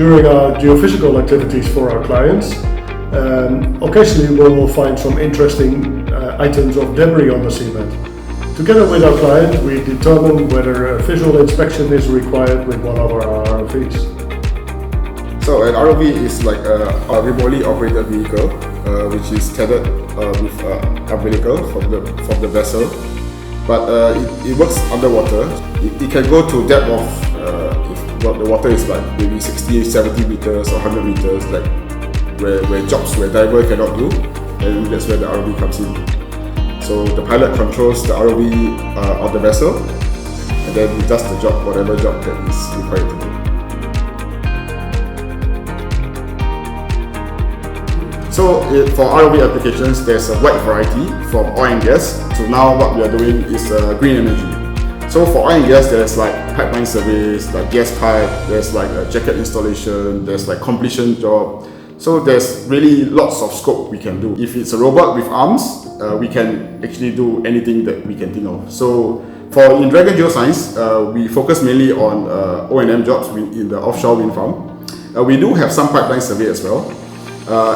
During our geophysical activities for our clients, occasionally we will find some interesting items of debris on the seabed. Together with our client, we determine whether a visual inspection is required with one of our ROVs. So an ROV is like a remotely operated vehicle, which is tethered with a umbilical from the vessel. But it works underwater. It can go to depth of if the water is like maybe 60, 70 meters or 100 meters, like where jobs where diver cannot do, and that's where the ROV comes in. So the pilot controls the ROV on the vessel, and then he does the job, whatever job that is required to do. So for ROV applications, there's a wide variety from oil and gas to now what we are doing is green energy. So for oil and gas, there's like pipeline service, like gas pipe, there's like a jacket installation, there's like completion job. So there's really lots of scope we can do. If it's a robot with arms, we can actually do anything that we can think of. So in Dragon Geoscience, we focus mainly on O&M jobs in the offshore wind farm. We do have some pipeline survey as well.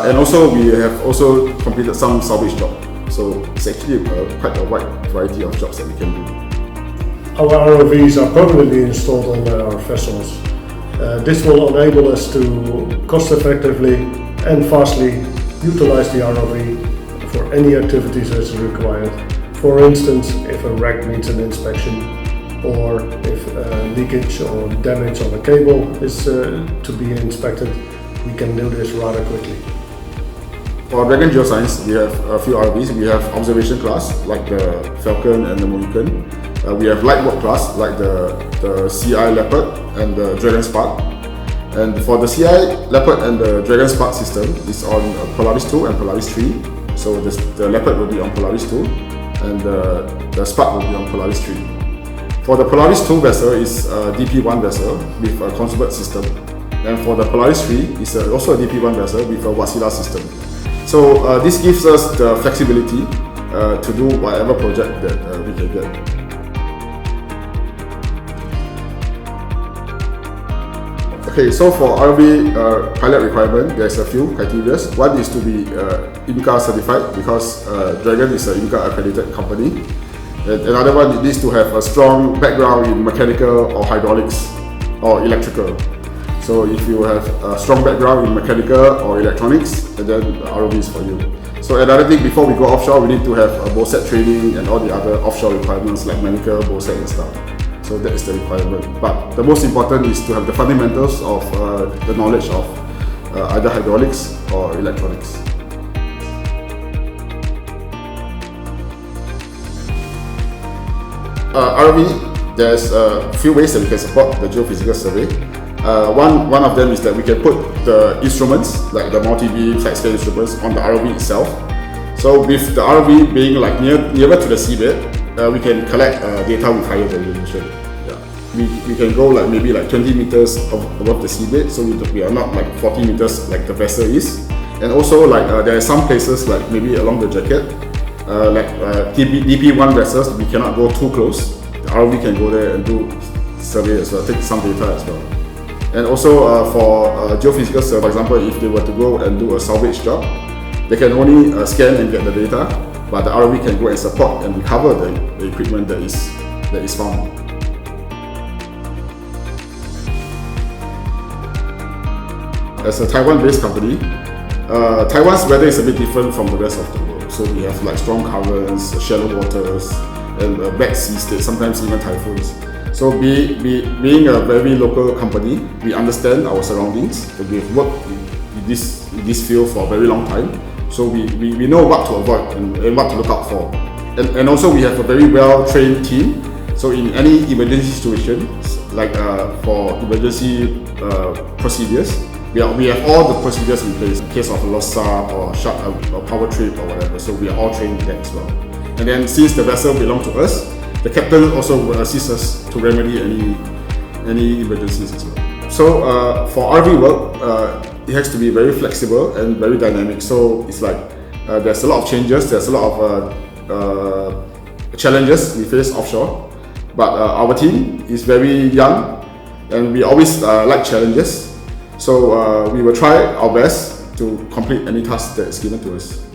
And also we have also completed some salvage job. So it's actually quite a wide variety of jobs that we can do. Our ROVs are permanently installed on our vessels. This will enable us to cost effectively and fastly utilize the ROV for any activities as required. For instance, if a wreck needs an inspection, or if leakage or damage on a cable is to be inspected, we can do this rather quickly. For Dragon Geoscience, we have a few ROVs. We have observation class, like the Falcon and the Mohican. We have light work class, like the CI Leopard and the Dragon Spark. And for the CI Leopard and the Dragon Spark system, it's on Polaris 2 and Polaris 3. So the Leopard will be on Polaris 2, and the Spark will be on Polaris 3. For the Polaris 2 vessel, it's a DP1 vessel with a Consummate system. And for the Polaris 3, it's also a DP1 vessel with a Wasilla system. So this gives us the flexibility to do whatever project that we can get. Okay, so for ROV pilot requirement, there's a few criteria. One is to be IMCA certified, because Dragon is an IMCA accredited company. And another one, it needs to have a strong background in mechanical or hydraulics or electrical. So if you have a strong background in mechanical or electronics, then ROV is for you. So another thing, before we go offshore, we need to have a BOSET training and all the other offshore requirements like medical, BOSET and stuff. So that is the requirement. But the most important is to have the fundamentals of the knowledge of either hydraulics or electronics. ROV, there's a few ways that we can support the geophysical survey. One of them is that we can put the instruments, like the multi-beam side scan instruments, on the ROV itself. So with the ROV being like nearer to the seabed, we can collect data with higher resolution. Yeah. We can go like maybe like 20 meters above the seabed, so we are not like 40 meters like the vessel is. And also like there are some places like maybe along the jacket, like DP1 vessels, we cannot go too close. The ROV can go there and do survey as well, take some data as well. And also for geophysical survey, for example, if they were to go and do a salvage job, they can only scan and get the data, but the ROV can go and support and recover the equipment that is found. As a Taiwan-based company, Taiwan's weather is a bit different from the rest of the world. So we have like strong currents, shallow waters, and bad sea states, sometimes even typhoons. So being a very local company, we understand our surroundings. We've worked in this field for a very long time. So we know what to avoid and what to look out for. And also we have a very well-trained team. So in any emergency situation, like for emergency procedures, we have all the procedures in place in case of a lost sub or power trip or whatever. So we are all trained in that as well. And then since the vessel belongs to us, the captain also will assist us to remedy any emergencies as well. So for RV work, it has to be very flexible and very dynamic. So it's like there's a lot of changes, there's a lot of challenges we face offshore. But our team is very young, and we always like challenges. So we will try our best to complete any task that is given to us.